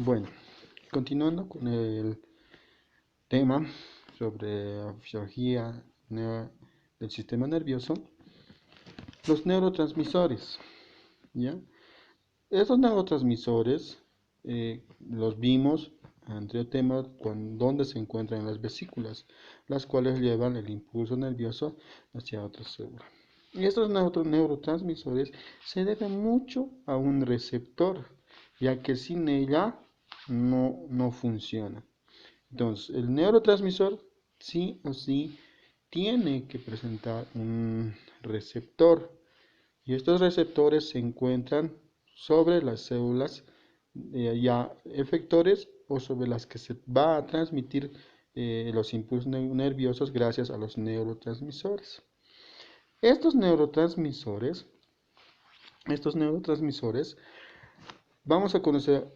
Bueno, continuando con el tema sobre la fisiología del sistema nervioso, los neurotransmisores, ¿ya? Esos neurotransmisores los vimos anterior tema donde se encuentran en las vesículas, las cuales llevan el impulso nervioso hacia otra célula. Y estos neurotransmisores se deben mucho a un receptor, ya que sin ella no funciona. Entonces, el neurotransmisor sí o sí tiene que presentar un receptor. Y estos receptores se encuentran sobre las células ya efectores o sobre las que se va a transmitir los impulsos nerviosos gracias a los neurotransmisores. Estos neurotransmisores, estos neurotransmisores vamos a conocer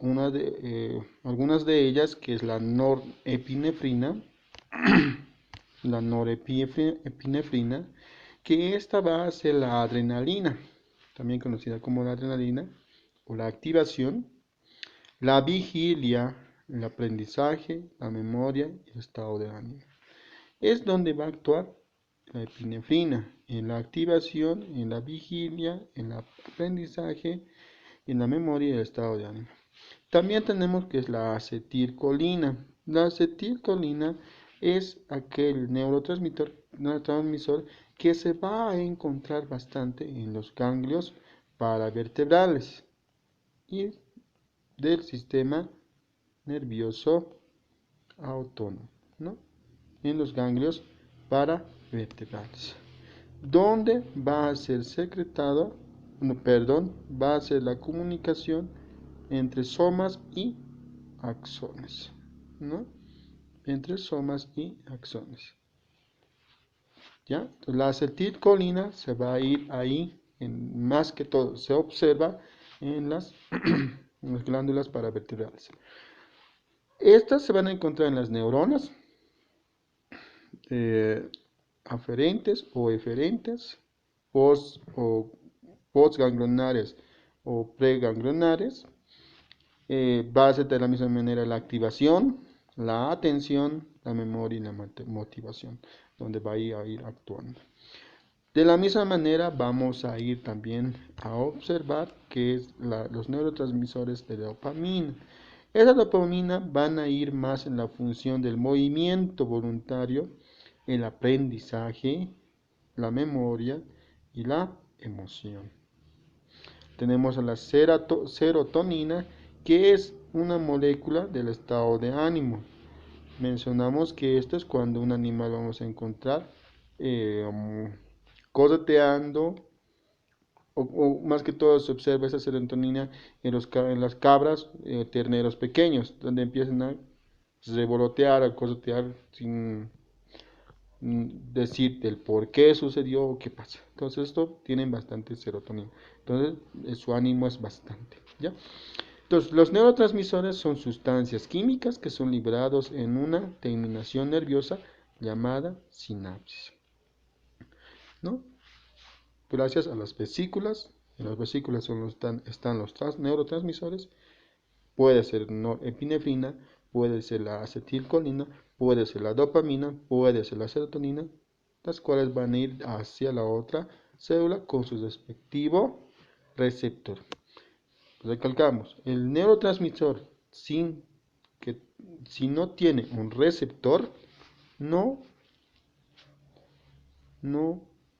algunas de ellas, que es la norepinefrina, la norepinefrina, que esta va a ser la adrenalina, también conocida como la adrenalina, o la activación, la vigilia, el aprendizaje, la memoria y el estado de ánimo. Es donde va a actuar la epinefrina, en la activación, en la vigilia, en el aprendizaje, en la memoria y el estado de ánimo. También tenemos que es la acetilcolina. La acetilcolina es aquel neurotransmisor que se va a encontrar bastante en los ganglios paravertebrales y del sistema nervioso autónomo, ¿no? En los ganglios paravertebrales, donde va a ser secretado, va a ser la comunicación entre somas y axones, ¿no? Entre somas y axones. ¿Ya? Entonces, la acetilcolina se va a ir ahí, más que todo, se observa en las, en las glándulas paravertebrales. Estas se van a encontrar en las neuronas aferentes o eferentes, o postganglionares o preganglionares. Va a ser de la misma manera la activación, la atención, la memoria y la motivación, donde va a ir actuando. De la misma manera vamos a ir también a observar que es los neurotransmisores de dopamina. Esa dopamina van a ir más en la función del movimiento voluntario, el aprendizaje, la memoria y la emoción. Tenemos a la serotonina, que es una molécula del estado de ánimo. Mencionamos que esto es cuando un animal vamos a encontrar coseteando, o más que todo se observa esa serotonina en las cabras, terneros pequeños, donde empiezan a revolotear, a cosetear sin decirte el por qué sucedió o qué pasa. Entonces esto tienen bastante serotonina. Entonces su ánimo es bastante, ¿ya? Entonces los neurotransmisores son sustancias químicas que son liberados en una terminación nerviosa llamada sinapsis, ¿no? Gracias a las vesículas. En las vesículas están los neurotransmisores. Puede ser norepinefrina, puede ser la acetilcolina, puede ser la dopamina, puede ser la serotonina, las cuales van a ir hacia la otra célula con su respectivo receptor. Recalcamos, el neurotransmisor si no tiene un receptor, no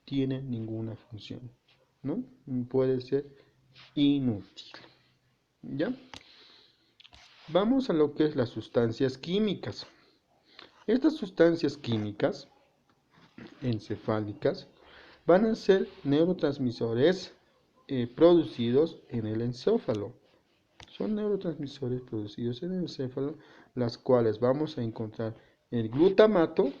tiene ninguna función, ¿no? Puede ser inútil, ¿ya? Vamos a lo que es las sustancias químicas. Estas sustancias químicas encefálicas van a ser neurotransmisores producidos en el encéfalo. Son neurotransmisores producidos en el encéfalo, las cuales vamos a encontrar el glutamato,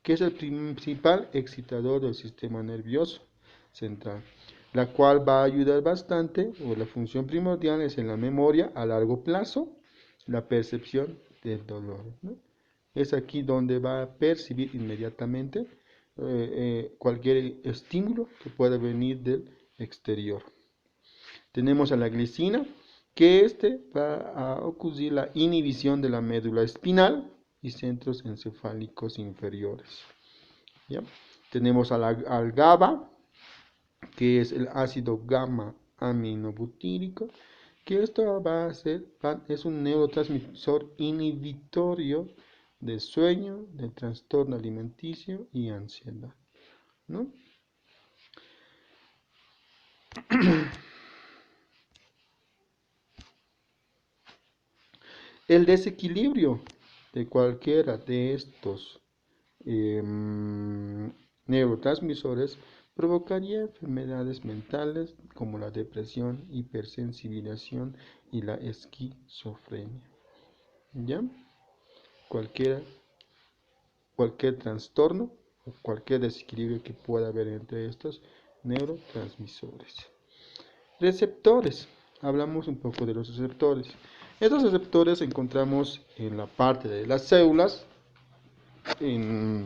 que es el principal excitador del sistema nervioso central, la cual va a ayudar bastante, o la función primordial es en la memoria a largo plazo, la percepción del dolor, ¿no? Es aquí donde va a percibir inmediatamente cualquier estímulo que pueda venir del exterior. Tenemos a la glicina, que este va a ocurrir la inhibición de la médula espinal y centros encefálicos inferiores. ¿Ya? Tenemos al GABA, que es el ácido gamma aminobutírico, que esto es un neurotransmisor inhibitorio de sueño, de trastorno alimenticio y ansiedad, ¿no? El desequilibrio de cualquiera de estos neurotransmisores provocaría enfermedades mentales como la depresión, hipersensibilización y la esquizofrenia. ¿Ya? Cualquier, cualquier trastorno o cualquier desequilibrio que pueda haber entre estos neurotransmisores. Receptores. Hablamos un poco de los receptores. Estos receptores encontramos en la parte de las células, en,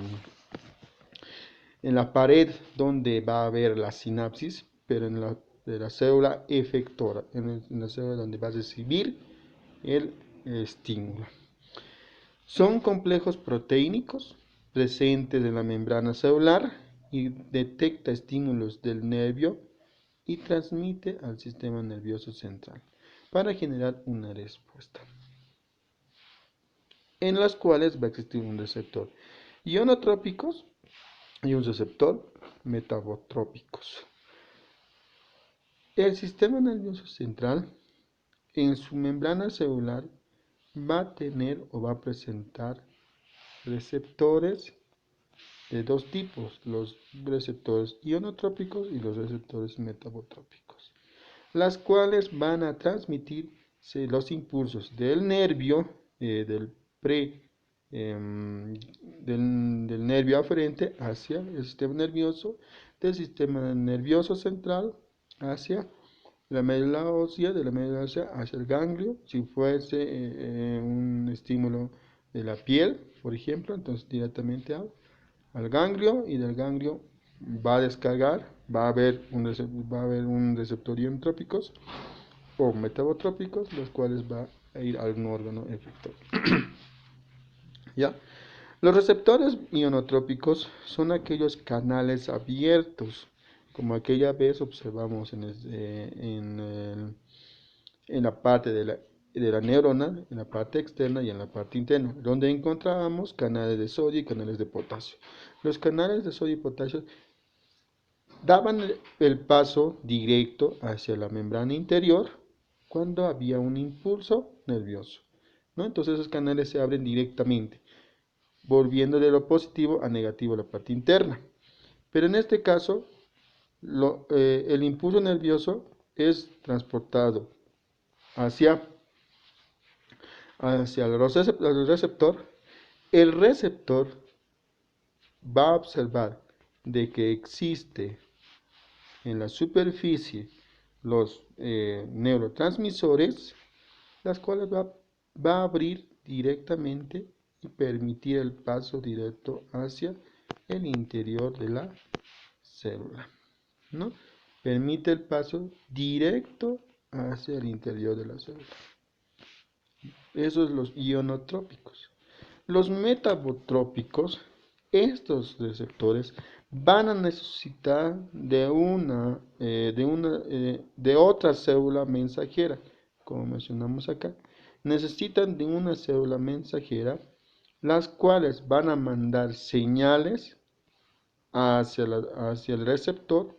en la pared donde va a haber la sinapsis, pero en la célula efectora, en la célula donde va a recibir el estímulo. Son complejos proteínicos presentes en la membrana celular y detecta estímulos del nervio y transmite al sistema nervioso central para generar una respuesta, en las cuales va a existir un receptor ionotrópicos y un receptor metabotrópicos. El sistema nervioso central en su membrana celular va a tener o va a presentar receptores de dos tipos, los receptores ionotrópicos y los receptores metabotrópicos, las cuales van a transmitir los impulsos del nervio, del pre del nervio aferente hacia el sistema nervioso, del sistema nervioso central hacia la médula ósea, de la médula ósea hacia el ganglio, si fuese un estímulo de la piel, por ejemplo, entonces directamente al ganglio, y del ganglio va a descargar, va a haber un receptor ionotrópicos o metabotrópicos, los cuales va a ir a un órgano efector. ¿Ya? Los receptores ionotrópicos son aquellos canales abiertos, como aquella vez observamos en la parte de la neurona, en la parte externa y en la parte interna, donde encontrábamos canales de sodio y canales de potasio. Los canales de sodio y potasio daban el paso directo hacia la membrana interior cuando había un impulso nervioso, ¿no? Entonces esos canales se abren directamente, volviendo de lo positivo a negativo la parte interna. Pero en este caso, el impulso nervioso es transportado hacia, hacia el receptor. El receptor va a observar de que existe en la superficie los neurotransmisores, las cuales va a abrir directamente y permitir el paso directo hacia el interior de la célula, ¿no? Permite el paso directo hacia el interior de la célula. Esos son los ionotrópicos. Los metabotrópicos, estos receptores van a necesitar de otra célula mensajera, como mencionamos acá. Necesitan de una célula mensajera, las cuales van a mandar señales hacia el receptor,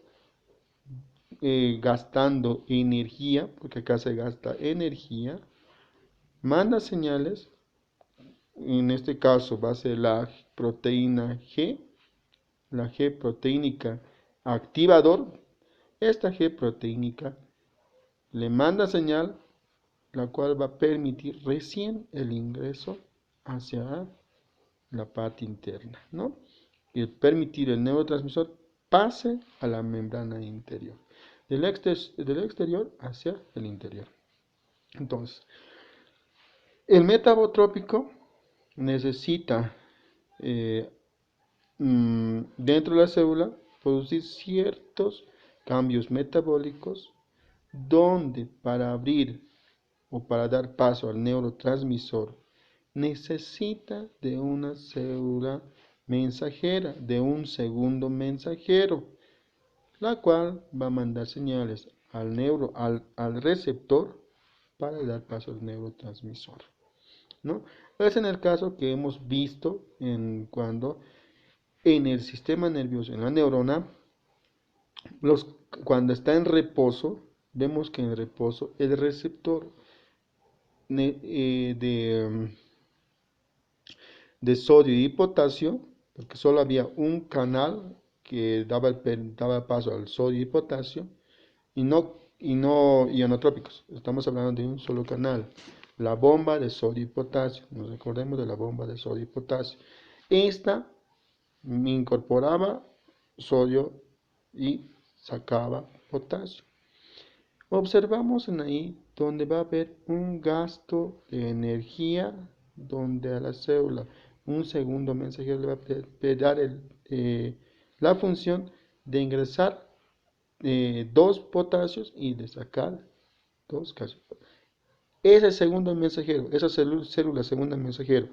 gastando energía, porque acá se gasta energía, manda señales. En este caso va a ser la proteína G, la G proteínica activador. Esta G proteínica le manda señal, la cual va a permitir recién el ingreso hacia la parte interna, ¿no? Y permitir el neurotransmisor pase a la membrana interior, del exterior hacia el interior. Entonces, el metabotrópico necesita dentro de la célula producir ciertos cambios metabólicos, donde para abrir o para dar paso al neurotransmisor, necesita de una célula mensajera, de un segundo mensajero, la cual va a mandar señales al receptor para dar paso al neurotransmisor, ¿no? Es en el caso que hemos visto cuando en el sistema nervioso, en la neurona, cuando está en reposo, vemos que en reposo el receptor de sodio y potasio, porque solo había un canal que daba paso al sodio y potasio, y no ionotrópicos. Estamos hablando de un solo canal, la bomba de sodio y potasio. Nos recordemos de la bomba de sodio y potasio. Esta incorporaba sodio y sacaba potasio. Observamos en ahí donde va a haber un gasto de energía, donde a la célula un segundo mensajero le va a dar la función de ingresar dos potasios y de sacar dos calcios. Ese segundo mensajero, esa célula segunda mensajero,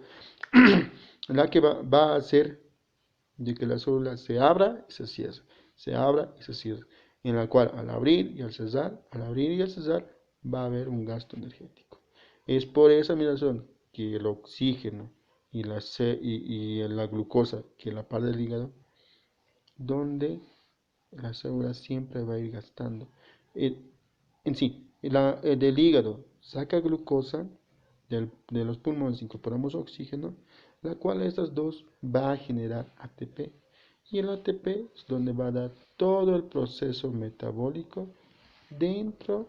la que va a hacer de que la célula se abra y se cierre, se abra y se cierre, en la cual al abrir y al cesar, va a haber un gasto energético. Es por esa razón que el oxígeno y la glucosa, que es la parte del hígado, donde la célula siempre va a ir gastando. En sí, del hígado saca glucosa, de los pulmones incorporamos oxígeno, la cual estas dos va a generar ATP. Y el ATP es donde va a dar todo el proceso metabólico dentro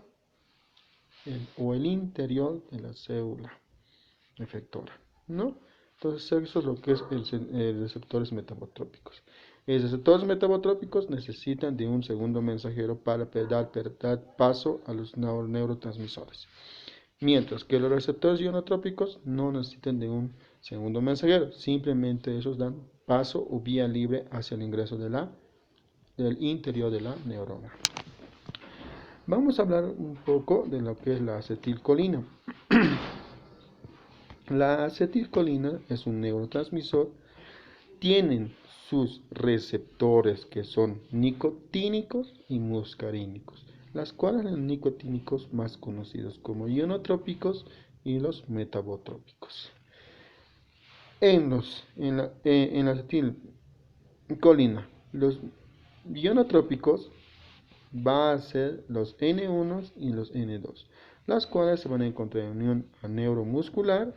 o el interior de la célula efectora, ¿no? Entonces eso es lo que es receptores metabotrópicos. Los receptores metabotrópicos necesitan de un segundo mensajero para dar paso a los neurotransmisores. Mientras que los receptores ionotrópicos no necesitan de un segundo mensajero, simplemente esos dan paso o vía libre hacia el ingreso del interior de la neurona. Vamos a hablar un poco de lo que es la acetilcolina. La acetilcolina es un neurotransmisor. Tienen sus receptores que son nicotínicos y muscarínicos, las cuales los nicotínicos más conocidos como ionotrópicos y los metabotrópicos. En la acetilcolina, los ionotrópicos va a ser los N1 y los N2, las cuales se van a encontrar en unión a neuromuscular,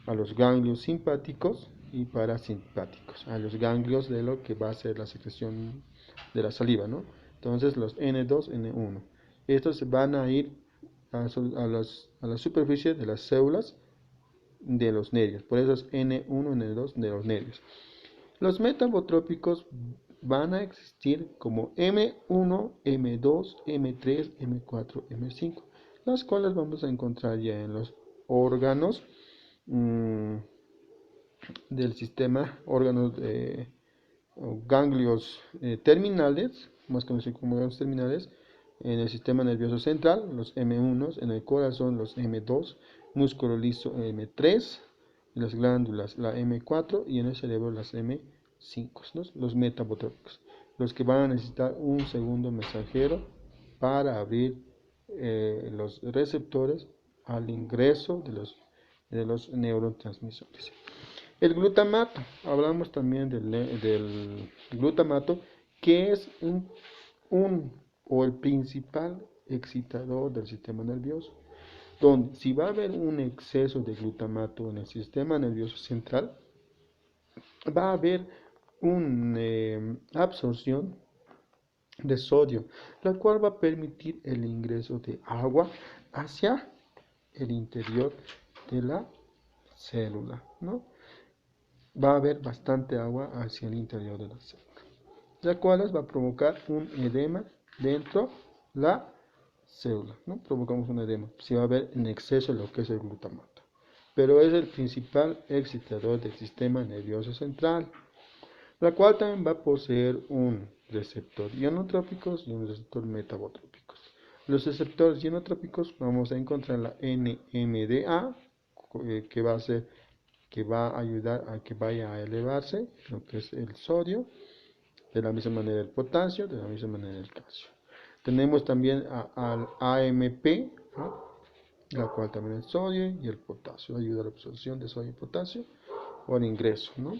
a los ganglios simpáticos y parasimpáticos, a los ganglios de lo que va a ser la secreción de la saliva, ¿no? Entonces los N2, N1. Estos van a ir a la superficie de las células de los nervios, por eso es N1, N2 de los nervios. Los metabotrópicos van a existir como M1, M2, M3, M4, M5, las cuales vamos a encontrar ya en los órganos del sistema, órganos ganglios terminales, más conocidos como ganglios terminales, en el sistema nervioso central, los M1, en el corazón los M2, músculo liso M3, las glándulas la M4 y en el cerebro las M5, ¿no? Los metabotrópicos, los que van a necesitar un segundo mensajero para abrir los receptores al ingreso de los neurotransmisores. El glutamato, hablamos también del glutamato, que es o el principal excitador del sistema nervioso, donde si va a haber un exceso de glutamato en el sistema nervioso central, va a haber una absorción de sodio, la cual va a permitir el ingreso de agua hacia el interior de la célula, ¿no? Va a haber bastante agua hacia el interior de la célula, la cual va a provocar un edema dentro de la célula, ¿no? Provocamos un edema si va a haber en exceso lo que es el glutamato, pero es el principal excitador del sistema nervioso central, la cual también va a poseer un receptor ionotrópico y un receptor metabotrópico. Los receptores ionotrópicos vamos a encontrar la NMDA, que va a ser, que va a ayudar a que vaya a elevarse lo que es el sodio, de la misma manera el potasio, de la misma manera el calcio. Tenemos también al AMP, ¿no? La cual también el sodio y el potasio ayuda a la absorción de sodio y potasio o al ingreso, ¿no?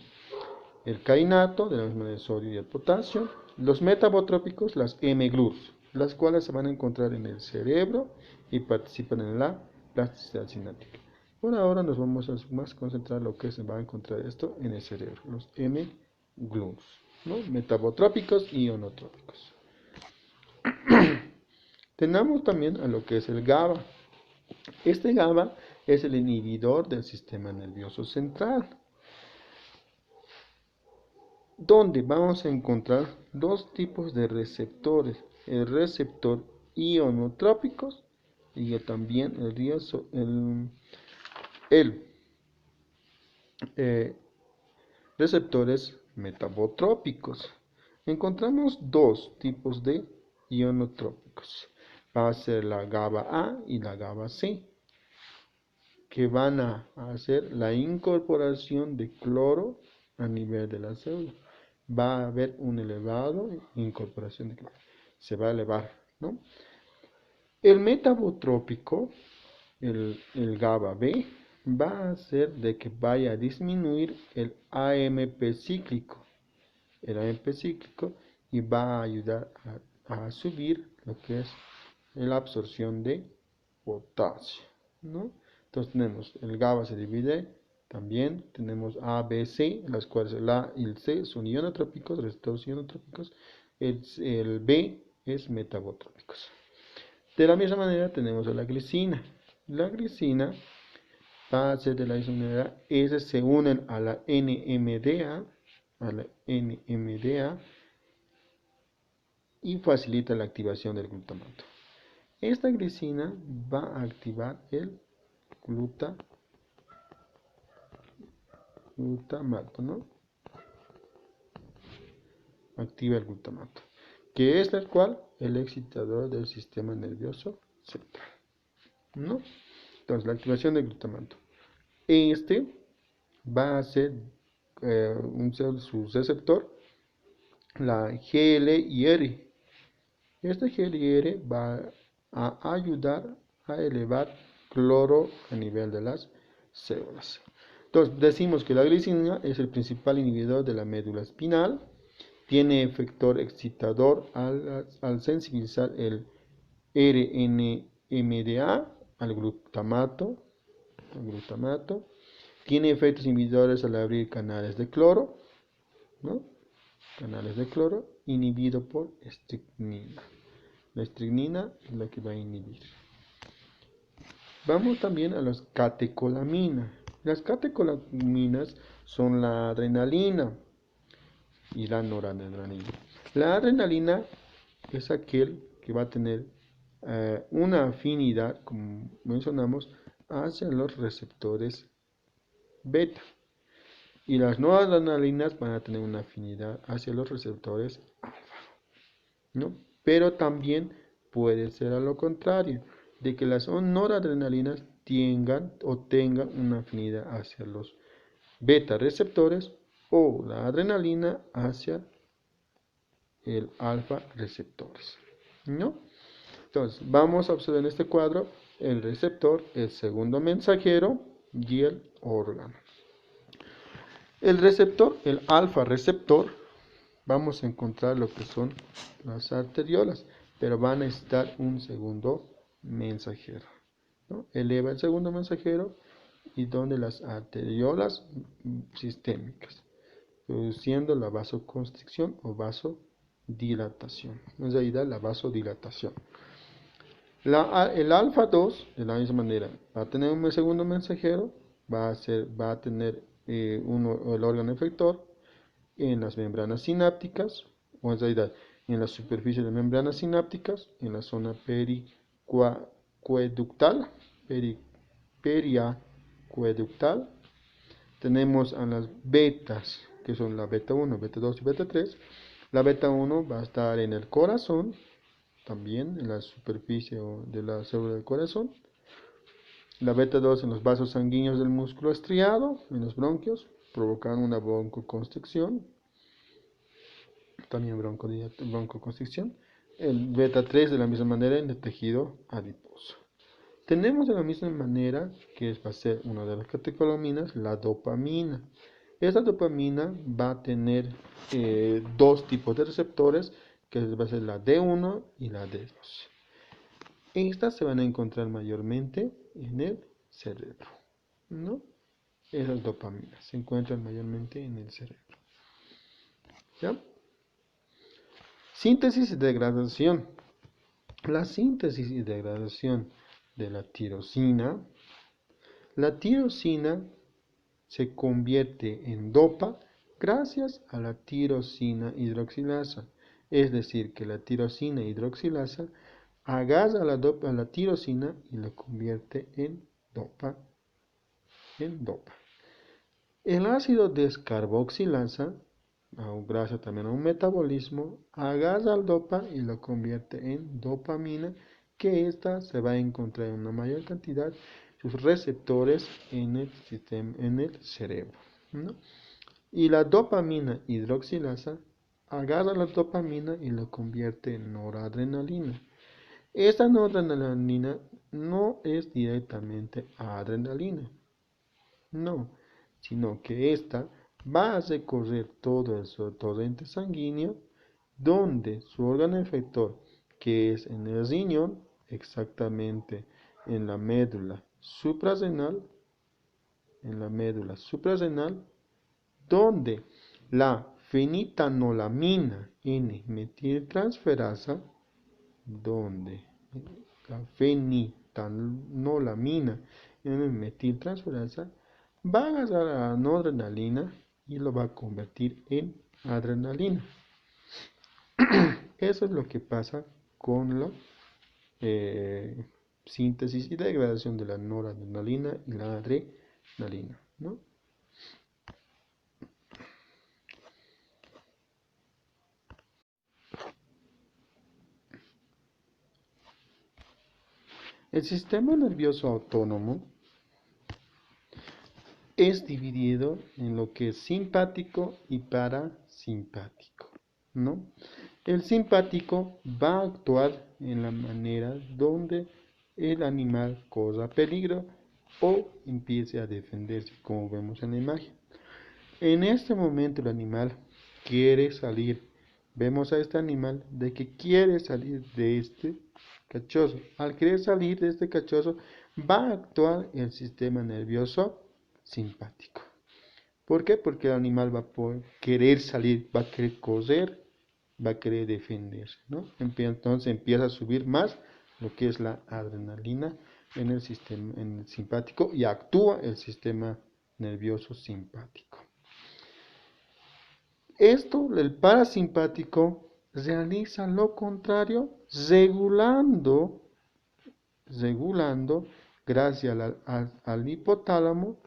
El kainato, de la misma manera el sodio y el potasio. Los metabotrópicos, las M-GLUs, las cuales se van a encontrar en el cerebro y participan en la plasticidad sináptica. Por ahora nos vamos a más concentrar en lo que se va a encontrar esto en el cerebro, los M-GLUs, ¿no? Metabotrópicos y ionotrópicos. Tenemos también a lo que es el GABA. Este GABA es el inhibidor del sistema nervioso central, donde vamos a encontrar dos tipos de receptores, el receptor ionotrópicos y también el eh, receptores metabotrópicos. Encontramos dos tipos de ionotrópicos. Va a ser la GABA A y la GABA C, que van a hacer la incorporación de cloro a nivel de la célula. Va a haber un elevado incorporación de cloro. Se va a elevar, ¿no? El metabotrópico, el GABA B, va a hacer de que vaya a disminuir el AMP cíclico. El AMP cíclico y va a ayudar a subir lo que es la absorción de potasio, ¿no? Entonces tenemos el GABA se divide, también tenemos A, B, C, las cuales el A y el C son ionotrópicos, receptores ionotrópicos, el B es metabotrópicos. De la misma manera tenemos a la glicina. La glicina va a ser de la misma manera, esas se unen a la NMDA y facilita la activación del glutamato. Esta glicina va a activar el glutamato, ¿no? Activa el glutamato, que es el cual el excitador del sistema nervioso central, ¿no? Entonces, la activación del glutamato. Este va a ser su receptor, la GLIR. Este GLIR va a ayudar a elevar cloro a nivel de las células. Entonces, decimos que la glicina es el principal inhibidor de la médula espinal, tiene efector excitador al sensibilizar el RNMDA al glutamato, tiene efectos inhibidores al abrir canales de cloro, ¿no? Canales de cloro, inhibido por estricnina. La estricnina es la que va a inhibir. Vamos también a las catecolaminas. Las catecolaminas son la adrenalina y la noradrenalina. La adrenalina es aquel que va a tener una afinidad, como mencionamos, hacia los receptores beta. Y las noradrenalinas van a tener una afinidad hacia los receptores alfa, ¿no? Pero también puede ser a lo contrario, de que las noradrenalinas tengan una afinidad hacia los beta receptores o la adrenalina hacia el alfa receptores, ¿no? Entonces, vamos a observar en este cuadro el receptor, el segundo mensajero y el órgano. El receptor, el alfa receptor, vamos a encontrar lo que son las arteriolas, pero van a necesitar un segundo mensajero, ¿no? Eleva el segundo mensajero y donde las arteriolas sistémicas, produciendo la vasoconstricción o vasodilatación. En realidad, la vasodilatación. El alfa 2, de la misma manera, va a tener un segundo mensajero, va a tener el órgano efector en las membranas sinápticas, o en realidad en la superficie de membranas sinápticas, en la zona periacueductal. Tenemos a las betas, que son la beta 1, beta 2 y beta 3. La beta 1 va a estar en el corazón, también en la superficie de la célula del corazón. La beta 2 en los vasos sanguíneos del músculo estriado, en los bronquios, provocando una broncoconstricción, también broncoconstricción. El beta 3 de la misma manera en el tejido adiposo. Tenemos de la misma manera, que va a ser una de las catecolaminas, la dopamina. Esta dopamina va a tener dos tipos de receptores, que va a ser la D1 y la D2. Estas se van a encontrar mayormente en el cerebro, ¿no? Esas dopaminas se encuentran mayormente en el cerebro. ¿Ya? Síntesis y degradación. La síntesis y degradación de la tirosina. La tirosina se convierte en dopa gracias a la tirosina hidroxilasa. Es decir, que la tirosina hidroxilasa agarra a la tirosina y la convierte en dopa. El ácido descarboxilasa, gracias también a un metabolismo, agarra al dopa y lo convierte en dopamina, que ésta se va a encontrar en una mayor cantidad sus receptores en el cerebro, ¿no? Y la dopamina hidroxilasa agarra la dopamina y lo convierte en noradrenalina. Esta noradrenalina no es directamente adrenalina, no, sino que esta va a recorrer todo el torrente sanguíneo, donde su órgano efector, que es en el riñón, exactamente en la médula suprarrenal, donde la fenitanolamina N-metiltransferasa, va a agarrar a la noradrenalina y lo va a convertir en adrenalina. Eso es lo que pasa con la síntesis y degradación de la noradrenalina y la adrenalina, ¿no? El sistema nervioso autónomo es dividido en lo que es simpático y parasimpático, ¿no? El simpático va a actuar en la manera donde el animal corra peligro o empiece a defenderse, como vemos en la imagen. En este momento el animal quiere salir. Vemos a este animal de que quiere salir de este cachorro. Al querer salir de este cachorro, va a actuar el sistema nervioso simpático. ¿Por qué? Porque el animal va a querer salir, va a querer correr, va a querer defenderse, ¿no? Entonces empieza a subir más lo que es la adrenalina en el simpático, y actúa el sistema nervioso simpático. El parasimpático realiza lo contrario, regulando gracias al hipotálamo,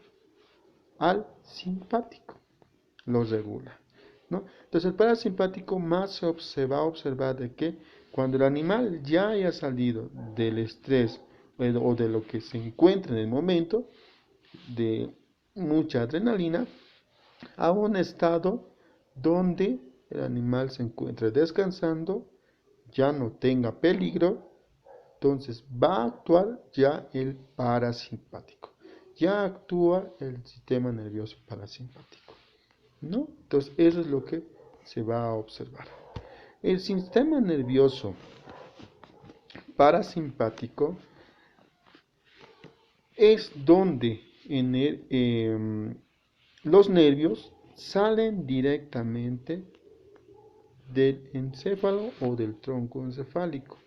al simpático, lo regula, ¿no? Entonces el parasimpático más se va a observar de que cuando el animal ya haya salido del estrés o de lo que se encuentra en el momento de mucha adrenalina, a un estado donde el animal se encuentre descansando, ya no tenga peligro, entonces va a actuar ya el parasimpático. Ya actúa el sistema nervioso parasimpático, ¿no? Entonces eso es lo que se va a observar. El sistema nervioso parasimpático es donde los nervios salen directamente del encéfalo o del tronco encefálico.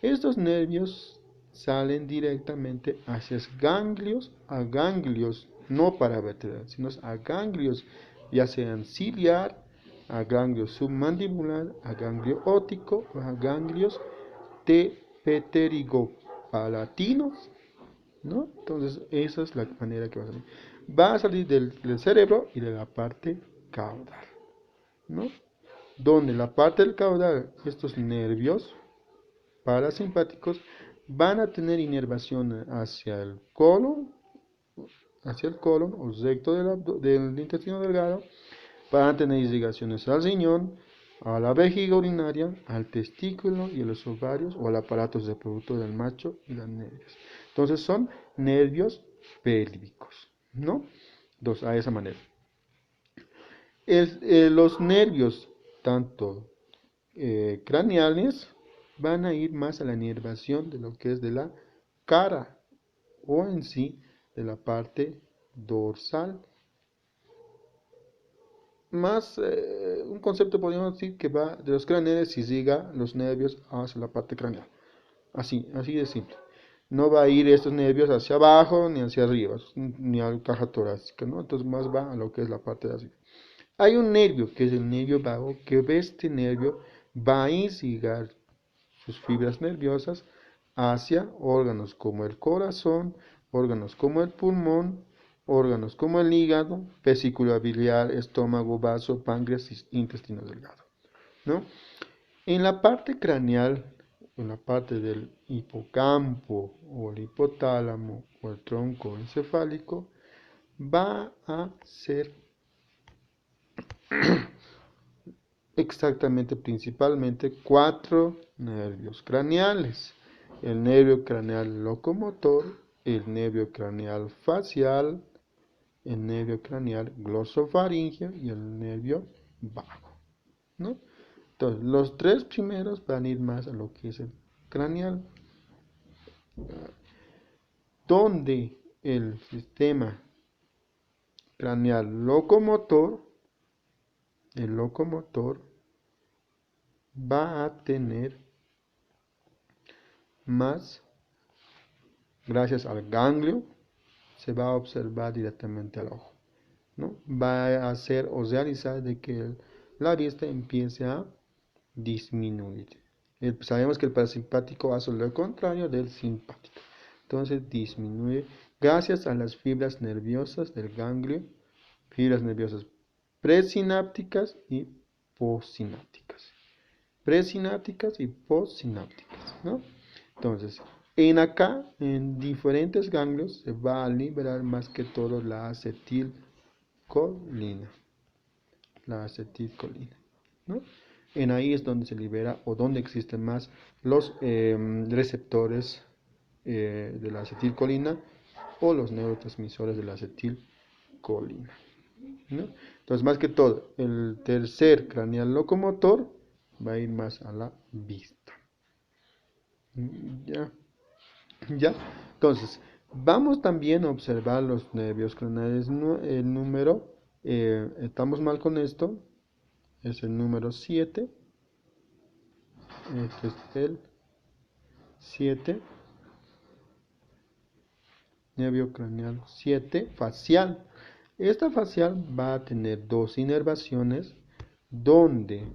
Estos nervios salen directamente hacia ganglios, a ganglios no paravertebrales, sino a ganglios ya sean ciliar, a ganglios submandibular, a ganglio óptico o a ganglios pterigopalatinos, ¿no? Entonces esa es la manera que va a salir. Va a salir del cerebro y de la parte caudal, ¿no? Donde la parte del caudal, estos nervios parasimpáticos van a tener inervación hacia el colon o recto del intestino delgado, van a tener irrigaciones al riñón, a la vejiga urinaria, al testículo y a los ovarios o al aparato reproductor del macho y las nervios. Entonces son nervios pélvicos, ¿no? Entonces, a esa manera. Los nervios, tanto craneales, van a ir más a la inervación de lo que es de la cara o en sí de la parte dorsal. Más un concepto podríamos decir que va de los craneales y llega los nervios hacia la parte craneal. Así de simple. No va a ir estos nervios hacia abajo ni hacia arriba, ni a la caja torácica, ¿no? Entonces más va a lo que es la parte de arriba. Hay un nervio que es el nervio vago, que este nervio va a irrigar sus fibras nerviosas hacia órganos como el corazón, órganos como el pulmón, órganos como el hígado, vesícula biliar, estómago, vaso, páncreas y intestino delgado, ¿no? En la parte craneal, en la parte del hipocampo o el hipotálamo o el tronco encefálico, va a ser exactamente, principalmente, 4 nervios craneales: el nervio craneal locomotor, el nervio craneal facial, el nervio craneal glosofaringeo y el nervio vago, ¿no? Entonces, los 3 primeros van a ir más a lo que es el craneal, donde el sistema craneal locomotor, el locomotor, va a tener más, gracias al ganglio, se va a observar directamente al ojo, ¿no? Va a hacer o realizar de que la vista empiece a disminuir. Sabemos que el parasimpático hace lo contrario del simpático. Entonces disminuye gracias a las fibras nerviosas del ganglio, fibras nerviosas presinápticas y postsinápticas. Presinápticas y postsinápticas, ¿no? Entonces, en diferentes ganglios se va a liberar más que todo la acetilcolina. ¿No? En ahí es donde se libera o donde existen más los receptores de la acetilcolina o los neurotransmisores de la acetilcolina, ¿no? Entonces, más que todo, el tercer craneal locomotor va a ir más a la vista. Ya, ya. Entonces, vamos también a observar los nervios craneales. El número, estamos mal con esto, es el número 7. Este es el 7. Nervio craneal 7, facial. Esta facial va a tener 2 inervaciones, donde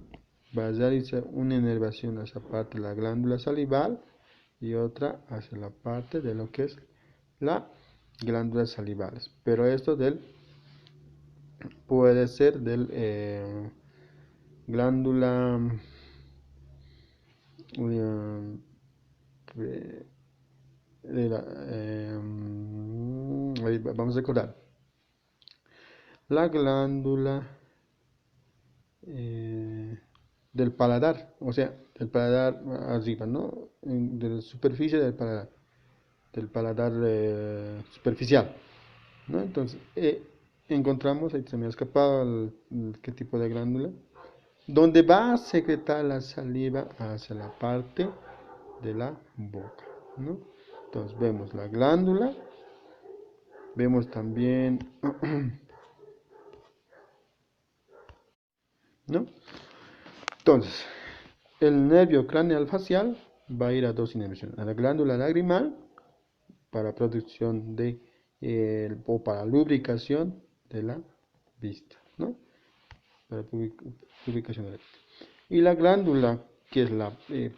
va a realizar una inervación hacia la parte de la glándula salival y otra hacia la parte de lo que es la glándula salivales. Pero esto puede ser del glándula vamos a recordar la glándula del paladar, o sea, del paladar arriba, ¿no? De la superficie del paladar superficial, ¿no? Entonces, encontramos, ahí se me ha escapado qué tipo de glándula, donde va a secretar la saliva hacia la parte de la boca, ¿no? Entonces, vemos la glándula, vemos también, ¿no? Entonces, el nervio craneal facial va a ir a 2 inervaciones: a la glándula lagrimal para producción o para lubricación de la vista, ¿no? Para lubricación de la vista. Y la glándula que es la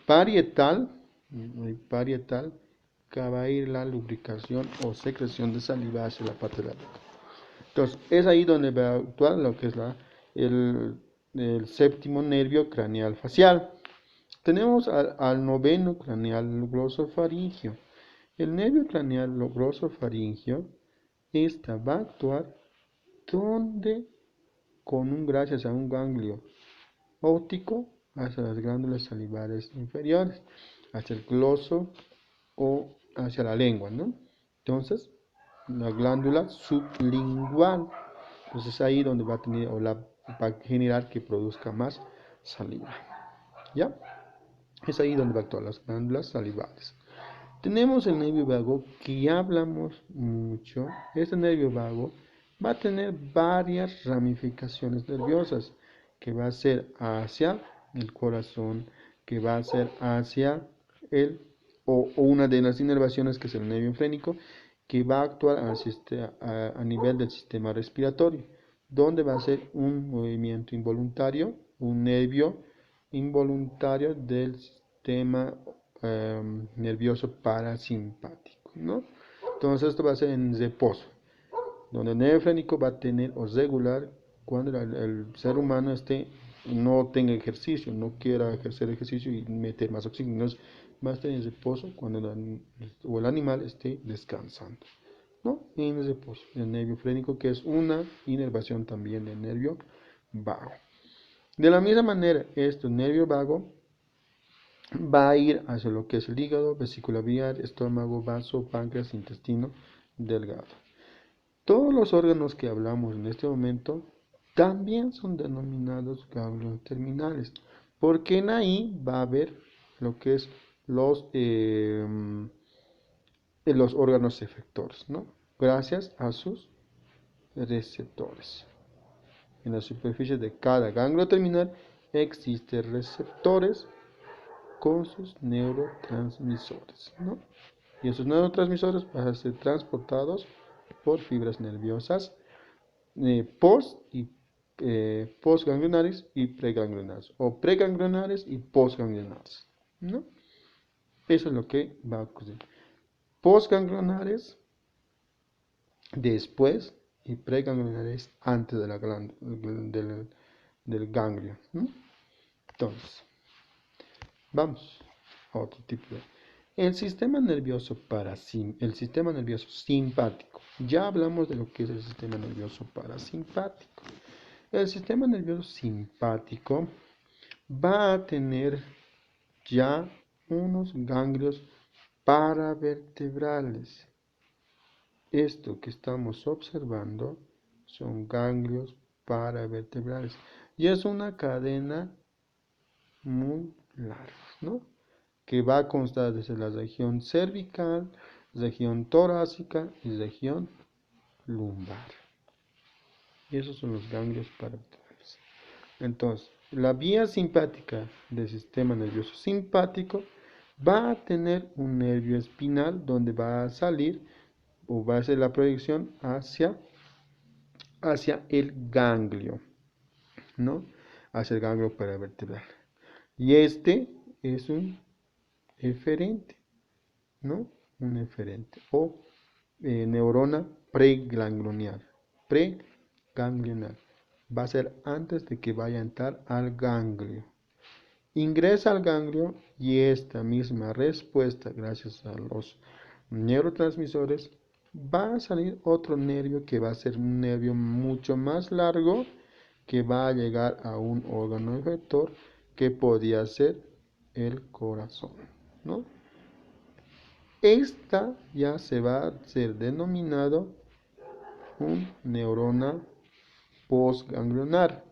parietal, que va a ir la lubricación o secreción de saliva hacia la parte de la boca. Entonces, es ahí donde va a actuar lo que es el séptimo nervio craneal facial. Tenemos al noveno craneal glosofaringio. El nervio craneal glosofaringio, esta va a actuar donde gracias a un ganglio óptico hacia las glándulas salivales inferiores, hacia el gloso o hacia la lengua, ¿no? Entonces, la glándula sublingual, pues es ahí donde va a tener o va a generar que produzca más saliva, ¿ya? Es ahí donde va a actuar las glándulas salivales. Tenemos el nervio vago, que ya hablamos mucho. Este nervio vago va a tener varias ramificaciones nerviosas, que va a ser hacia el corazón, que va a ser hacia o una de las inervaciones, que es el nervio frénico, que va a actuar a nivel del sistema respiratorio, donde va a ser un movimiento involuntario, un nervio involuntario del sistema nervioso parasimpático, ¿no? Entonces esto va a ser en reposo, donde el nervio frénico va a tener o regular cuando el ser humano no tenga ejercicio, no quiera ejercer ejercicio y meter más oxígeno. Entonces va a estar en reposo cuando el animal esté descansando, ¿no? En reposo, el nervio frénico, que es una inervación también del nervio vago. De la misma manera, este nervio vago va a ir hacia lo que es el hígado, vesícula biliar, estómago, vaso, páncreas, intestino delgado. Todos los órganos que hablamos en este momento también son denominados ganglios terminales, porque en ahí va a haber lo que es los órganos efectores, ¿no? Gracias a sus receptores. En la superficie de cada ganglio terminal existen receptores con sus neurotransmisores, ¿no? Y esos neurotransmisores van a ser transportados por fibras nerviosas postganglionares y preganglionares, o preganglionares y postganglionares, ¿no? Eso es lo que va a ocurrir. Postganglionares después y preganglionares antes de del ganglio, ¿no? Entonces, vamos a otro tipo de... El sistema nervioso simpático. Ya hablamos de lo que es el sistema nervioso parasimpático. El sistema nervioso simpático va a tener ya unos ganglios paravertebrales. Esto que estamos observando son ganglios paravertebrales. Y es una cadena muy larga, ¿no? Que va a constar desde la región cervical, región torácica y región lumbar. Y esos son los ganglios paravertebrales. Entonces, la vía simpática del sistema nervioso simpático va a tener un nervio espinal donde va a salir o va a hacer la proyección hacia el ganglio, ¿no? Hacia el ganglio paravertebral. Y este es un eferente, ¿no? Un eferente o neurona preganglionar. Preganglionar. Va a ser antes de que vaya a entrar al ganglio. Ingresa al ganglio y esta misma respuesta, gracias a los neurotransmisores, va a salir otro nervio que va a ser un nervio mucho más largo, que va a llegar a un órgano efector que podría ser el corazón, ¿no? Esta ya se va a ser denominado un neurona postganglionar.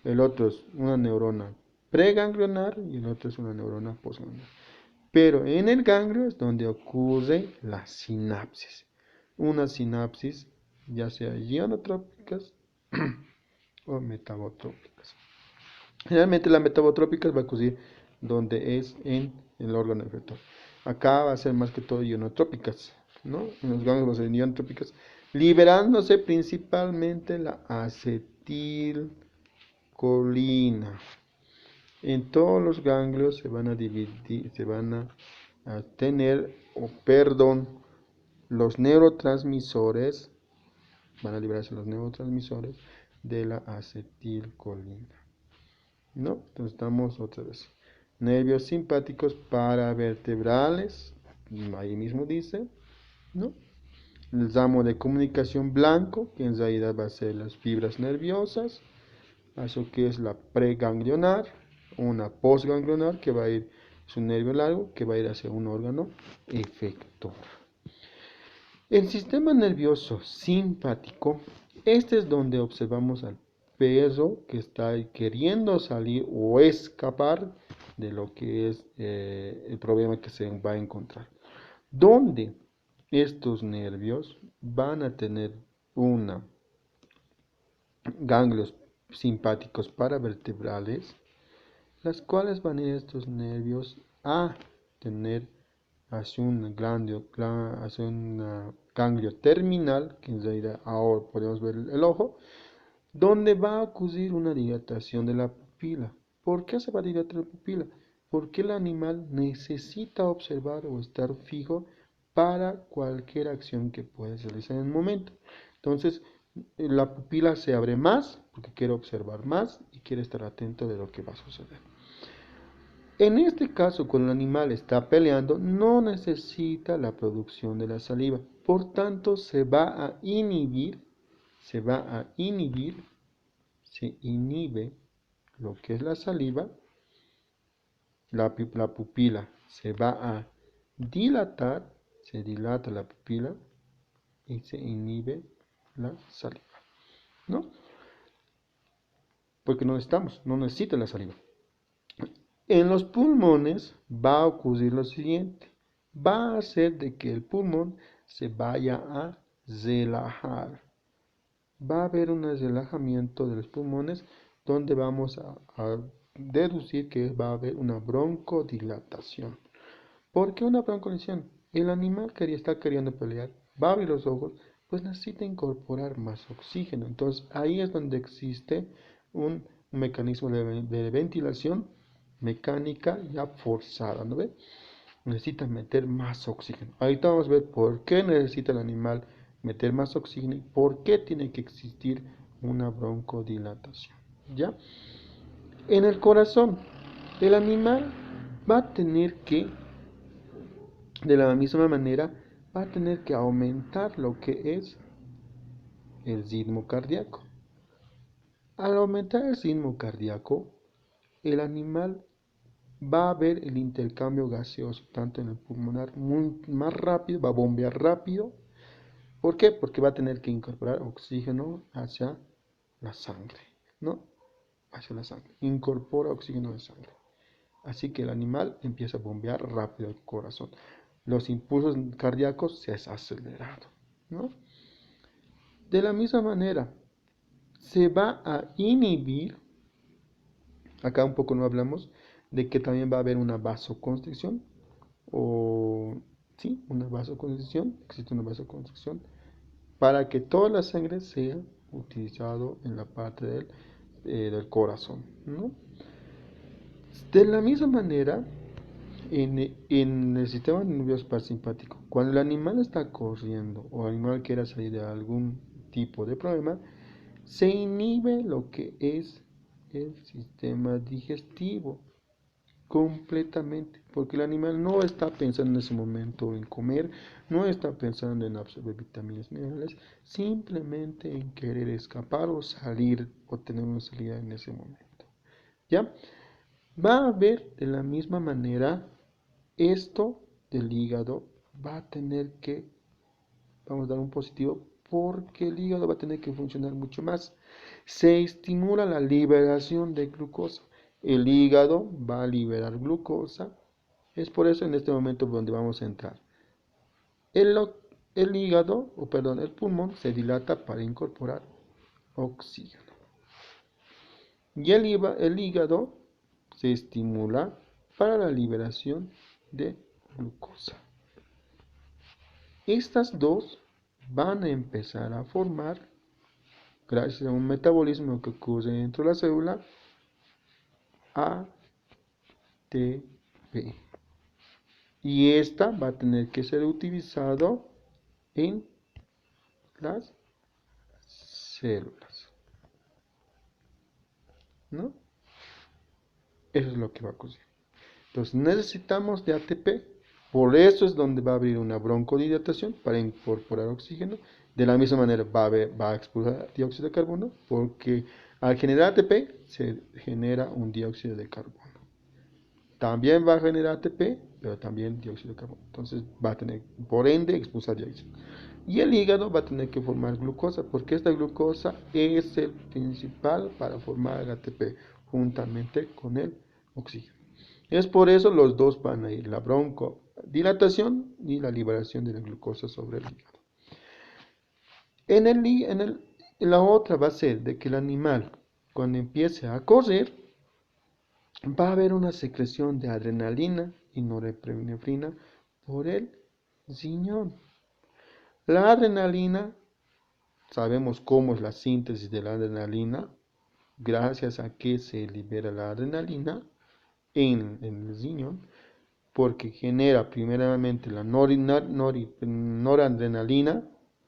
El otro es una neurona preganglionar y el otro es una neurona postganglionar. Pero en el ganglio es donde ocurre la sinapsis. Una sinapsis ya sea ionotrópicas o metabotrópicas. Generalmente las metabotrópicas va a ocurrir donde es en el órgano efector. Acá va a ser más que todo ionotrópicas, ¿no? En los ganglios va a ser ionotrópicas, liberándose principalmente la acetilcolina. En todos los ganglios se van a dividir, a tener, los neurotransmisores, van a liberarse los neurotransmisores de la acetilcolina, ¿no? Entonces estamos otra vez. nervios simpáticos paravertebrales, ahí mismo dice, ¿no? El ramo de comunicación blanco, que en realidad va a ser las fibras nerviosas, eso que es la preganglionar, una postganglionar, que va a ir, es un nervio largo, que va a ir hacia un órgano efector. El sistema nervioso simpático, este es donde observamos al perro que está queriendo salir o escapar de lo que es el problema que se va a encontrar. Donde estos nervios van a tener una ganglios simpáticos paravertebrales, las cuales van a ir estos nervios a tener hacia hacia un ganglio terminal, que en realidad ahora podemos ver el ojo, donde va a ocurrir una dilatación de la pupila. ¿Por qué se va a dilatar la pupila? Porque el animal necesita observar o estar fijo para cualquier acción que pueda realizar en el momento. Entonces, la pupila se abre más porque quiere observar más y quiere estar atento de lo que va a suceder. En este caso, cuando el animal está peleando, no necesita la producción de la saliva. Por tanto, se inhibe lo que es la saliva, la pupila se va a dilatar, se dilata la pupila y se inhibe la saliva, ¿no? Porque no necesita la saliva. En los pulmones va a ocurrir lo siguiente, va a hacer de que el pulmón se vaya a relajar. Va a haber un relajamiento de los pulmones donde vamos a deducir que va a haber una broncodilatación. ¿Por qué una broncodilatación? El animal que está queriendo pelear, va a abrir los ojos, pues necesita incorporar más oxígeno. Entonces ahí es donde existe un mecanismo de ventilación mecánica ya forzada, ¿no ve? Necesita meter más oxígeno. Ahorita vamos a ver por qué necesita el animal meter más oxígeno y por qué tiene que existir una broncodilatación. ¿Ya? En el corazón, el animal va a tener que, de la misma manera, va a tener que aumentar lo que es el ritmo cardíaco. Al aumentar el ritmo cardíaco, el animal va a haber el intercambio gaseoso, tanto en el pulmonar más rápido, va a bombear rápido. ¿Por qué? Porque va a tener que incorporar oxígeno hacia la sangre, ¿no? Hacia la sangre. Incorpora oxígeno de sangre. Así que el animal empieza a bombear rápido el corazón. Los impulsos cardíacos se aceleran, ¿no? De la misma manera, se va a inhibir, acá un poco no hablamos, de que también va a haber una vasoconstricción, o sí, una vasoconstricción, existe una vasoconstricción, para que toda la sangre sea utilizado en la parte del corazón, ¿no? De la misma manera, en el sistema nervioso parasimpático, cuando el animal está corriendo o el animal quiera salir de algún tipo de problema, se inhibe lo que es el sistema digestivo completamente, porque el animal no está pensando en ese momento en comer, no está pensando en absorber vitaminas, minerales, simplemente en querer escapar o salir o tener una salida en ese momento. ¿Ya? Va a haber de la misma manera esto del hígado, va a tener que, vamos a dar un positivo, porque el hígado va a tener que funcionar mucho más. Se estimula la liberación de glucosa. El hígado va a liberar glucosa. Es por eso en este momento donde vamos a entrar. El, el hígado, o perdón, el pulmón se dilata para incorporar oxígeno. Y el hígado se estimula para la liberación de glucosa. Estas dos van a empezar a formar, gracias a un metabolismo que ocurre dentro de la célula, ATP. Y esta va a tener que ser utilizado en las células, ¿no? Eso es lo que va a ocurrir. Entonces necesitamos de ATP. Por eso es donde va a abrir una broncodilatación para incorporar oxígeno. De la misma manera va a expulsar dióxido de carbono porque al generar ATP se genera un dióxido de carbono. También va a generar ATP, pero también dióxido de carbono. Entonces va a tener, por ende, expulsar dióxido. Y el hígado va a tener que formar glucosa, porque esta glucosa es el principal para formar el ATP, juntamente con el oxígeno. Es por eso los dos van a ir, la broncodilatación y la liberación de la glucosa sobre el hígado. La otra va a ser de que el animal, cuando empiece a correr, va a haber una secreción de adrenalina y norepinefrina por el riñón. La adrenalina, sabemos cómo es la síntesis de la adrenalina, gracias a que se libera la adrenalina en el riñón, porque genera primeramente la noradrenalina,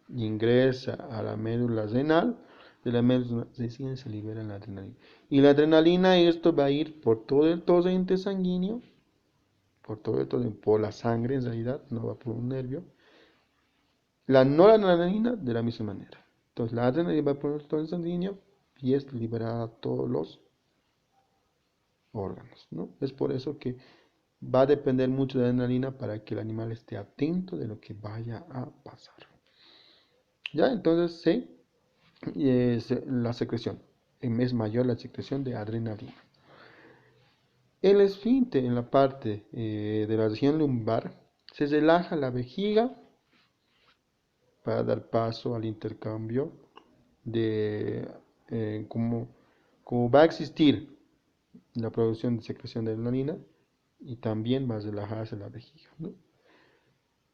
ingresa a la médula renal, de la médula recién se libera la adrenalina. Y la adrenalina, esto va a ir por todo el torrente sanguíneo, por la sangre en realidad, no va por un nervio. La noradrenalina de la misma manera. Entonces la adrenalina va por el torrente sanguíneo y es liberada a todos los órganos, ¿no? Es por eso que va a depender mucho de la adrenalina para que el animal esté atento de lo que vaya a pasar. Ya, entonces la secreción, es mayor la secreción de adrenalina. El esfínter en la parte de la región lumbar se relaja la vejiga para dar paso al intercambio de como va a existir la producción de secreción de adrenalina y también va a relajarse la vejiga, ¿no?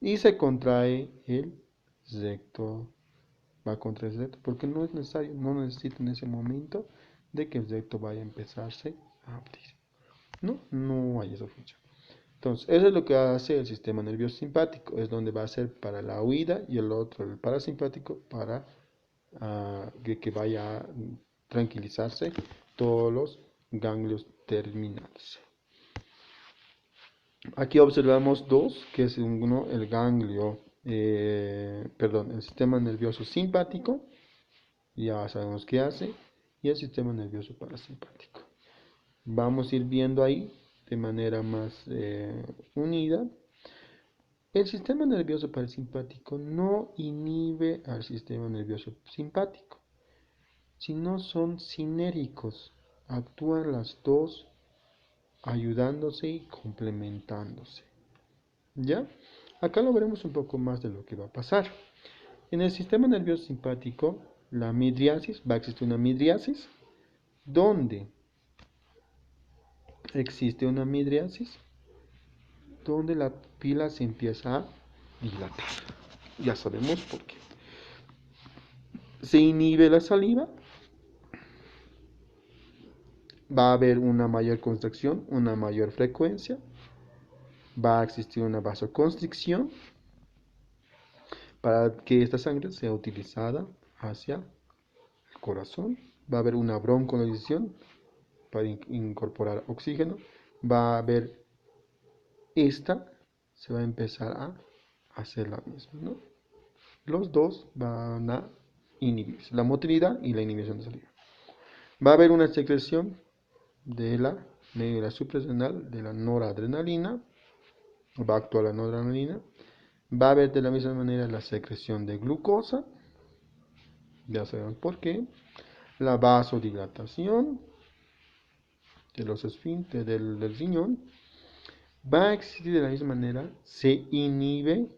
Y se contrae el recto, va contra el recto, porque no es necesario, no necesita en ese momento de que el recto vaya a empezarse a abrir, no hay esa función. Entonces, eso es lo que hace el sistema nervioso simpático, es donde va a ser para la huida y el otro, el parasimpático, para que vaya a tranquilizarse todos los ganglios terminales. Aquí observamos dos, que es uno, el el sistema nervioso simpático, ya sabemos qué hace, y el sistema nervioso parasimpático. Vamos a ir viendo ahí de manera más unida. El sistema nervioso parasimpático no inhibe al sistema nervioso simpático, sino son sinérgicos, actúan las dos ayudándose y complementándose. ¿Ya? Acá lo veremos un poco más de lo que va a pasar. En el sistema nervioso simpático, la midriasis, va a existir una midriasis, donde existe una midriasis, donde la pupila se empieza a dilatar. Ya sabemos por qué. Se inhibe la saliva, va a haber una mayor contracción, una mayor frecuencia, va a existir una vasoconstricción para que esta sangre sea utilizada hacia el corazón, va a haber una broncodilatación para incorporar oxígeno, va a haber esta, se va a empezar a hacer la misma, ¿no? Los dos van a inhibirse, la motilidad y la inhibición de saliva. Va a haber una secreción de la médula suprarrenal de la noradrenalina, va a actuar la noradrenalina, va a haber de la misma manera la secreción de glucosa, ya sabemos por qué, la vasodilatación de los esfínteres del riñón, va a existir de la misma manera, se inhibe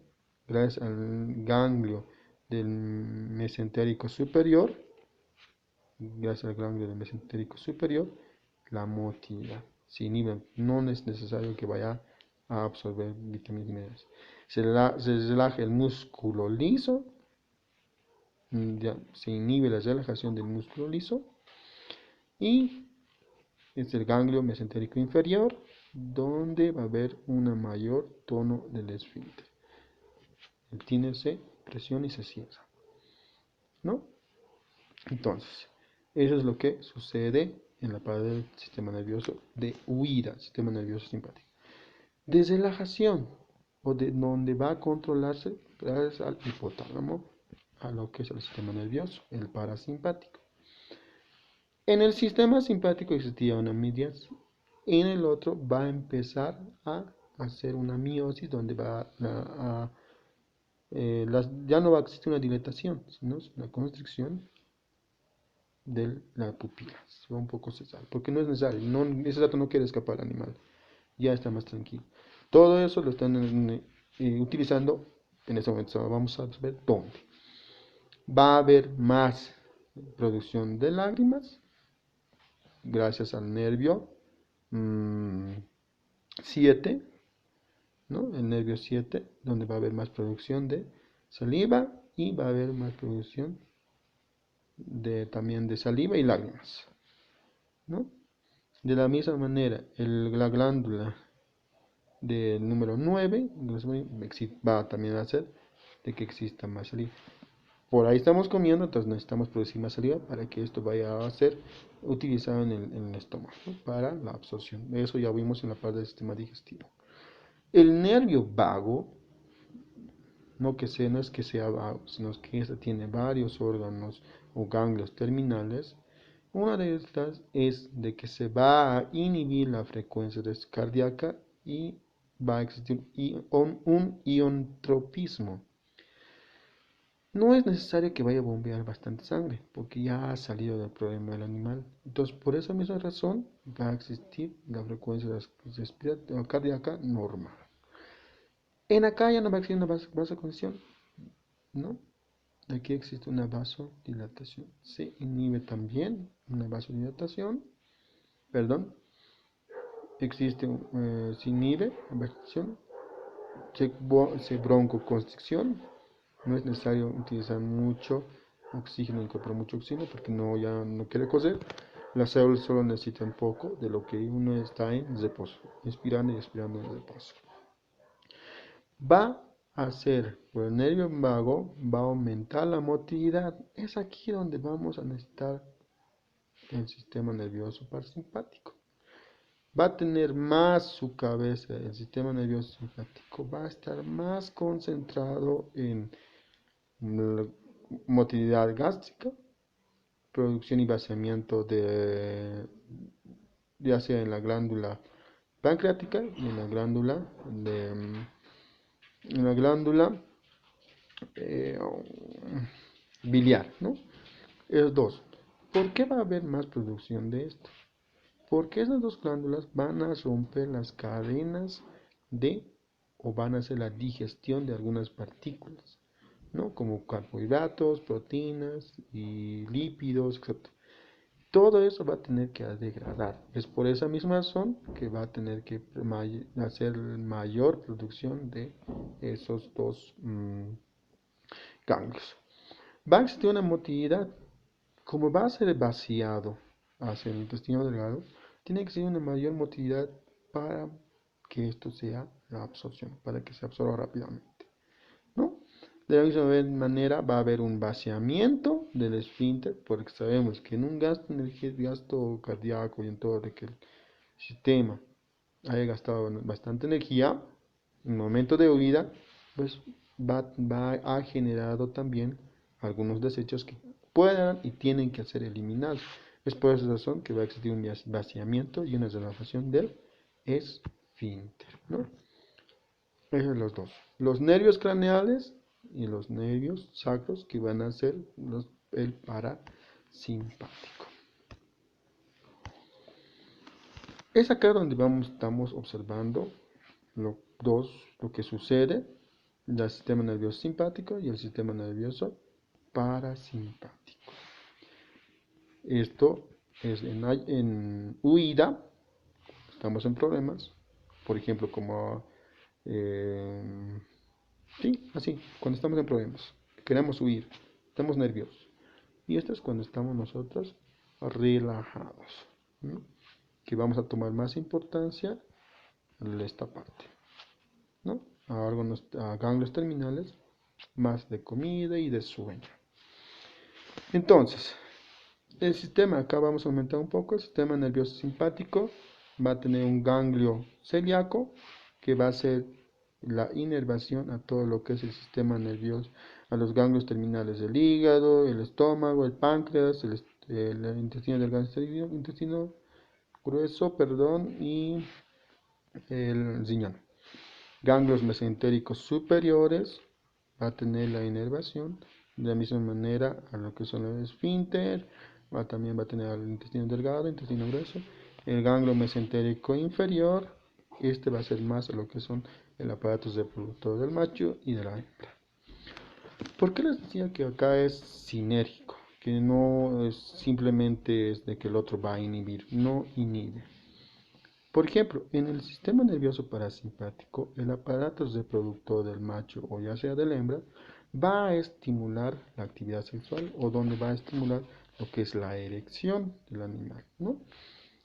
gracias al ganglio del mesentérico superior, la motilidad. Se inhibe, no es necesario que vaya a absorber vitaminas y minerales. Se relaja el músculo liso, se inhibe la relajación del músculo liso y es el ganglio mesentérico inferior donde va a haber un mayor tono del esfínter. El tíner se presiona y se cierra, ¿no? Entonces, eso es lo que sucede en la parte del sistema nervioso de huida, sistema nervioso simpático. de relajación o de donde va a controlarse gracias al hipotálamo a lo que es el sistema nervioso, el parasimpático. En el sistema simpático existía una midrias, en el otro va a empezar a hacer una miosis donde ya no va a existir una dilatación, sino una constricción de la pupila. Se va un poco cesar, porque no es necesario, ese dato no quiere escapar al animal, ya está más tranquilo. Todo eso lo están utilizando en este momento. Vamos a ver dónde. Va a haber más producción de lágrimas gracias al nervio 7, ¿no? El nervio 7, donde va a haber más producción de saliva y va a haber más producción también de saliva y lágrimas, ¿no? De la misma manera, la glándula del número 9 va también a hacer de que exista más saliva. Por ahí estamos comiendo, entonces necesitamos producir más saliva para que esto vaya a ser utilizado en el estómago, ¿no? Para la absorción. Eso ya vimos en la parte del sistema digestivo. El nervio vago, no es que sea vago, sino que este tiene varios órganos o ganglios terminales. Una de estas es de que se va a inhibir la frecuencia cardíaca y va a existir un iontropismo. No es necesario que vaya a bombear bastante sangre, porque ya ha salido del problema del animal. Entonces, por esa misma razón, va a existir la frecuencia cardíaca normal. En acá ya no va a existir una vasoconstricción, ¿no? Aquí existe una vasodilatación. Se inhibe también una vasodilatación, perdón, existe, se inhibe la vasodilatación, se broncoconstricción. No es necesario utilizar mucho oxígeno, incorporar mucho oxígeno, porque ya no quiere coser. Las células solo necesitan poco de lo que uno está en reposo, inspirando y expirando en reposo. Va a ser, por el nervio vago, va a aumentar la motilidad. Es aquí donde vamos a necesitar el sistema nervioso parasimpático. Va a tener más su cabeza, el sistema nervioso simpático va a estar más concentrado en la motilidad gástrica, producción y vaciamiento ya sea en la glándula pancreática y en la glándula eh, biliar, ¿no? Es dos. ¿Por qué va a haber más producción de esto? Porque esas dos glándulas van a romper las cadenas o van a hacer la digestión de algunas partículas, ¿no? Como carbohidratos, proteínas y lípidos, etc. Todo eso va a tener que degradar. Es por esa misma razón que va a tener que hacer mayor producción de esos dos ganglios. Va a existir una motilidad. Como va a ser vaciado hacia el intestino delgado, tiene que ser una mayor motilidad para que esto sea la absorción, para que se absorba rápidamente, ¿no? De la misma manera va a haber un vaciamiento del esfínter, porque sabemos que en un gasto cardíaco y en todo de que el sistema haya gastado bastante energía, en el momento de huida, pues va a generado también algunos desechos que puedan y tienen que ser eliminados. Es por esa razón que va a existir un vaciamiento y una relajación del esfínter, ¿no? Esos son los dos. Los nervios craneales y los nervios sacros que van a ser el parasimpático. Es acá donde estamos observando lo que sucede en el sistema nervioso simpático y el sistema nervioso parasimpático. Esto es en huida, estamos en problemas, por ejemplo, como sí, así, cuando estamos en problemas, queremos huir, estamos nerviosos. Y esto es cuando estamos nosotros relajados, ¿no? Que vamos a tomar más importancia en esta parte, ¿no? A ganglios terminales, más de comida y de sueño. Entonces, el sistema, acá vamos a aumentar un poco, el sistema nervioso simpático va a tener un ganglio celíaco que va a ser la inervación a todo lo que es el sistema nervioso, a los ganglios terminales del hígado, el estómago, el páncreas, el intestino delgado, intestino grueso, perdón, y el riñón. Ganglios mesentéricos superiores va a tener la inervación de la misma manera a lo que son el esfínter, también va a tener el intestino delgado, intestino grueso, el ganglio mesentérico inferior, este va a ser más a lo que son el aparato reproductor del macho y de la hembra. ¿Por qué les decía que acá es sinérgico? Que no es simplemente es de que el otro va a inhibir, no inhibe. Por ejemplo, en el sistema nervioso parasimpático, el aparato reproductor del macho o ya sea de la hembra va a estimular la actividad sexual o donde va a estimular lo que es la erección del animal, ¿no?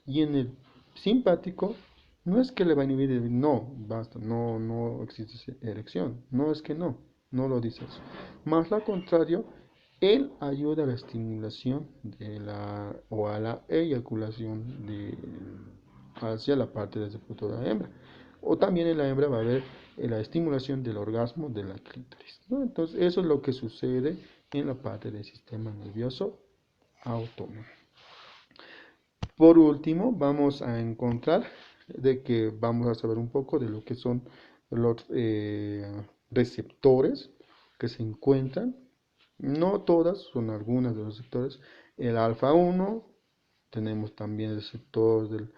Y en el simpático no es que le va a inhibir, no, basta, no existe erección, no es que no lo dice eso. Más al contrario, él ayuda a la estimulación o a la eyaculación hacia la parte del fruto de la hembra. O también en la hembra va a haber la estimulación del orgasmo de la clítoris, ¿no? Entonces, eso es lo que sucede en la parte del sistema nervioso autónomo. Por último, vamos a encontrar de que vamos a saber un poco de lo que son los receptores que se encuentran. No todas, son algunas de los receptores. El alfa 1, tenemos también el receptor del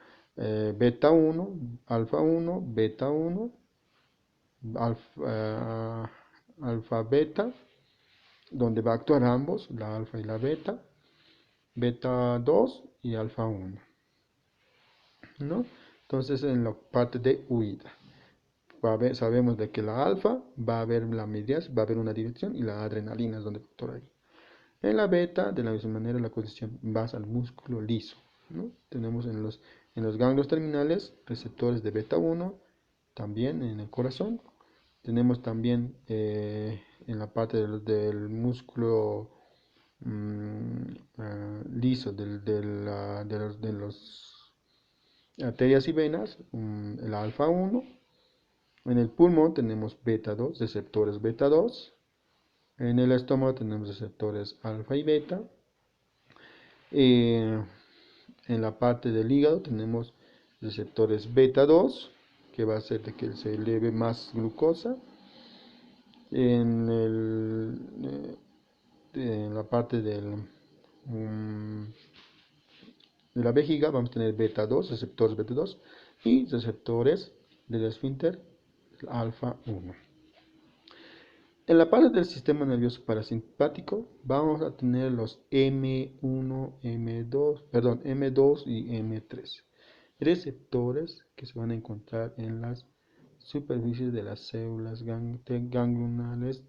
beta 1, alfa 1, beta 1, alfa beta, donde va a actuar ambos, la alfa y la beta, beta 2 y alfa 1. ¿No? Entonces en la parte de huida sabemos de que la alfa va a haber la medias, va a haber una dirección y la adrenalina es donde actúa ahí. En la beta, de la misma manera, la condición va al músculo liso, ¿no? Tenemos en los ganglios terminales receptores de beta 1, también en el corazón. Tenemos también en la parte del músculo liso de los arterias y venas, el alfa 1. En el pulmón tenemos beta 2, receptores beta 2. En el estómago tenemos receptores alfa y beta. En la parte del hígado tenemos receptores beta 2, que va a hacer de que se eleve más glucosa. En la parte de la vejiga vamos a tener beta 2, receptores beta 2 y receptores del esfínter alfa 1. En la parte del sistema nervioso parasimpático vamos a tener los M1, M2 y M3, receptores que se van a encontrar en las superficies de las células ganglionares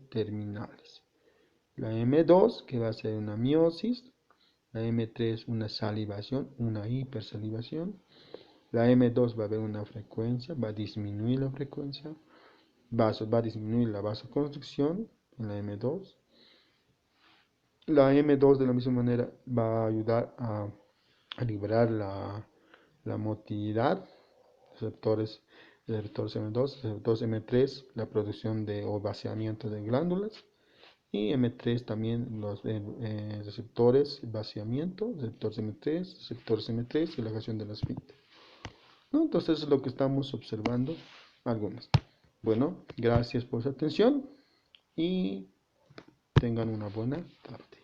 terminales. La M2 que va a ser una miosis, la M3 una salivación, una hipersalivación. La M2 va a haber una frecuencia, va a disminuir la frecuencia, va a disminuir la vasoconstricción en la M2. La M2 de la misma manera va a ayudar a liberar la motilidad, receptores M2, receptores M3, la producción o vaciamiento de glándulas. Y M3 también los receptores vaciamiento, receptores M3, relajación de las esfínter. ¿No? Entonces es lo que estamos observando algunas. Bueno, gracias por su atención y tengan una buena tarde.